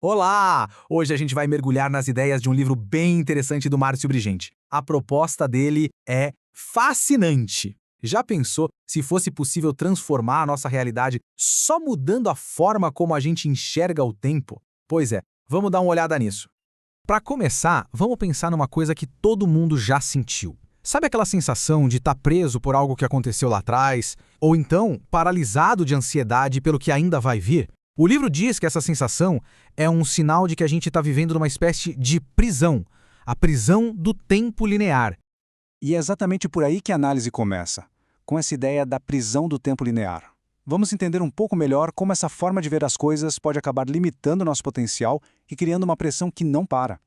Olá! Hoje a gente vai mergulhar nas ideias de um livro bem interessante do Márcio Brigenti. A proposta dele é fascinante. Já pensou se fosse possível transformar a nossa realidade só mudando a forma como a gente enxerga o tempo? Pois é, vamos dar uma olhada nisso. Para começar, vamos pensar numa coisa que todo mundo já sentiu. Sabe aquela sensação de estar preso por algo que aconteceu lá atrás? Ou então, paralisado de ansiedade pelo que ainda vai vir? O livro diz que essa sensação é um sinal de que a gente está vivendo numa espécie de prisão, a prisão do tempo linear. E é exatamente por aí que a análise começa, com essa ideia da prisão do tempo linear. Vamos entender um pouco melhor como essa forma de ver as coisas pode acabar limitando nosso potencial e criando uma pressão que não para.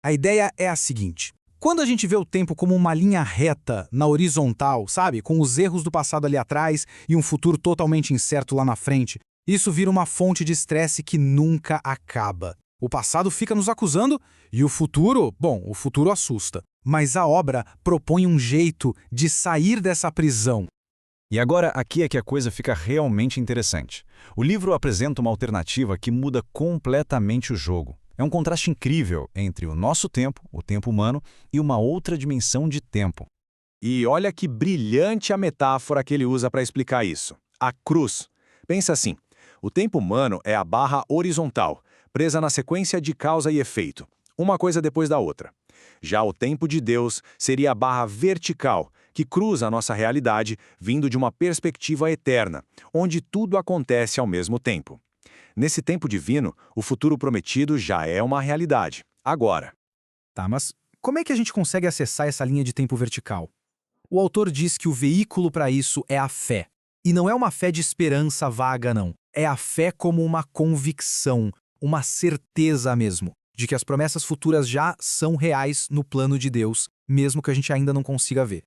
A ideia é a seguinte: quando a gente vê o tempo como uma linha reta na horizontal, sabe, com os erros do passado ali atrás e um futuro totalmente incerto lá na frente, isso vira uma fonte de estresse que nunca acaba. O passado fica nos acusando e o futuro, o futuro assusta. Mas a obra propõe um jeito de sair dessa prisão. E agora, aqui é que a coisa fica realmente interessante. O livro apresenta uma alternativa que muda completamente o jogo. É um contraste incrível entre o nosso tempo, o tempo humano, e uma outra dimensão de tempo. E olha que brilhante a metáfora que ele usa para explicar isso. A cruz. Pensa assim, o tempo humano é a barra horizontal, presa na sequência de causa e efeito, uma coisa depois da outra. Já o tempo de Deus seria a barra vertical, que cruza a nossa realidade vindo de uma perspectiva eterna, onde tudo acontece ao mesmo tempo. Nesse tempo divino, o futuro prometido já é uma realidade, agora. Tá, mas como é que a gente consegue acessar essa linha de tempo vertical? O autor diz que o veículo para isso é a fé. E não é uma fé de esperança vaga, não. É a fé como uma convicção, uma certeza mesmo, de que as promessas futuras já são reais no plano de Deus, mesmo que a gente ainda não consiga ver.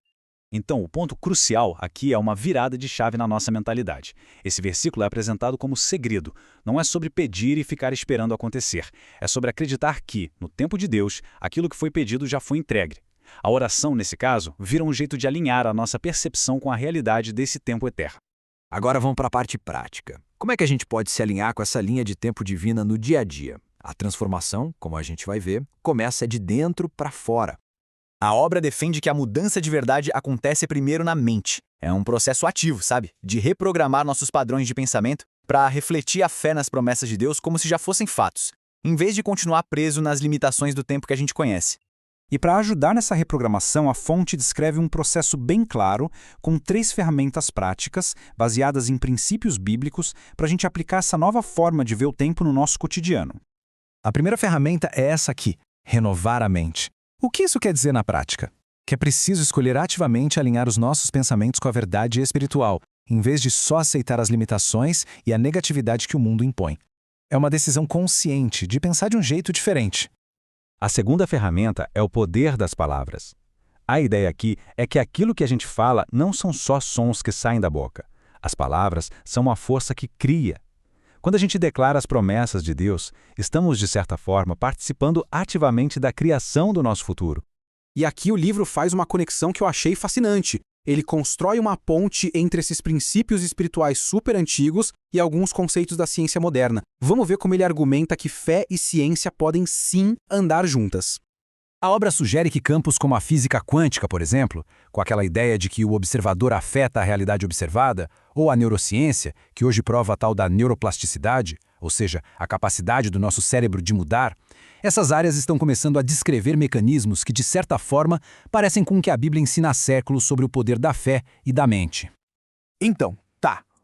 Então, o ponto crucial aqui é uma virada de chave na nossa mentalidade. Esse versículo é apresentado como segredo. Não é sobre pedir e ficar esperando acontecer. É sobre acreditar que, no tempo de Deus, aquilo que foi pedido já foi entregue. A oração, nesse caso, vira um jeito de alinhar a nossa percepção com a realidade desse tempo eterno. Agora vamos para a parte prática. Como é que a gente pode se alinhar com essa linha de tempo divina no dia a dia? A transformação, como a gente vai ver, começa de dentro para fora. A obra defende que a mudança de verdade acontece primeiro na mente. É um processo ativo, sabe? De reprogramar nossos padrões de pensamento para refletir a fé nas promessas de Deus como se já fossem fatos, em vez de continuar preso nas limitações do tempo que a gente conhece. E para ajudar nessa reprogramação, a fonte descreve um processo bem claro, com 3 ferramentas práticas, baseadas em princípios bíblicos, para a gente aplicar essa nova forma de ver o tempo no nosso cotidiano. A primeira ferramenta é essa aqui, renovar a mente. O que isso quer dizer na prática? Que é preciso escolher ativamente alinhar os nossos pensamentos com a verdade espiritual, em vez de só aceitar as limitações e a negatividade que o mundo impõe. É uma decisão consciente de pensar de um jeito diferente. A segunda ferramenta é o poder das palavras. A ideia aqui é que aquilo que a gente fala não são só sons que saem da boca. As palavras são uma força que cria. Quando a gente declara as promessas de Deus, estamos, de certa forma, participando ativamente da criação do nosso futuro. E aqui o livro faz uma conexão que eu achei fascinante. Ele constrói uma ponte entre esses princípios espirituais super antigos e alguns conceitos da ciência moderna. Vamos ver como ele argumenta que fé e ciência podem sim andar juntas. A obra sugere que campos como a física quântica, por exemplo, com aquela ideia de que o observador afeta a realidade observada, ou a neurociência, que hoje prova a tal da neuroplasticidade, ou seja, a capacidade do nosso cérebro de mudar, essas áreas estão começando a descrever mecanismos que, de certa forma, parecem com o que a Bíblia ensina há séculos sobre o poder da fé e da mente. Então,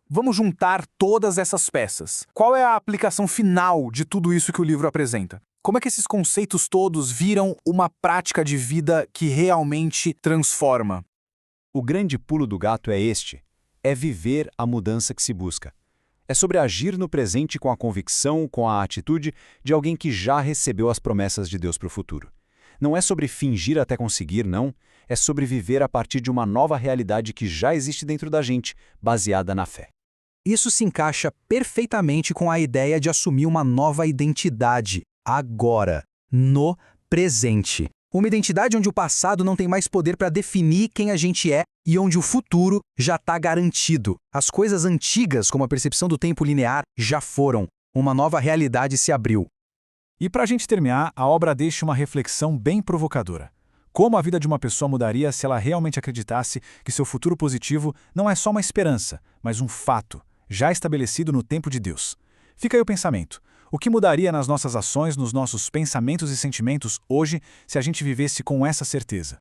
vamos juntar todas essas peças. Qual é a aplicação final de tudo isso que o livro apresenta? Como é que esses conceitos todos viram uma prática de vida que realmente transforma? O grande pulo do gato é este: é viver a mudança que se busca. É sobre agir no presente com a convicção, com a atitude de alguém que já recebeu as promessas de Deus para o futuro. Não é sobre fingir até conseguir, não. É sobre viver a partir de uma nova realidade que já existe dentro da gente, baseada na fé. Isso se encaixa perfeitamente com a ideia de assumir uma nova identidade, agora, no presente. Uma identidade onde o passado não tem mais poder para definir quem a gente é e onde o futuro já está garantido. As coisas antigas, como a percepção do tempo linear, já foram. Uma nova realidade se abriu. E para a gente terminar, a obra deixa uma reflexão bem provocadora. Como a vida de uma pessoa mudaria se ela realmente acreditasse que seu futuro positivo não é só uma esperança, mas um fato, já estabelecido no tempo de Deus? Fica aí o pensamento. O que mudaria nas nossas ações, nos nossos pensamentos e sentimentos hoje se a gente vivesse com essa certeza?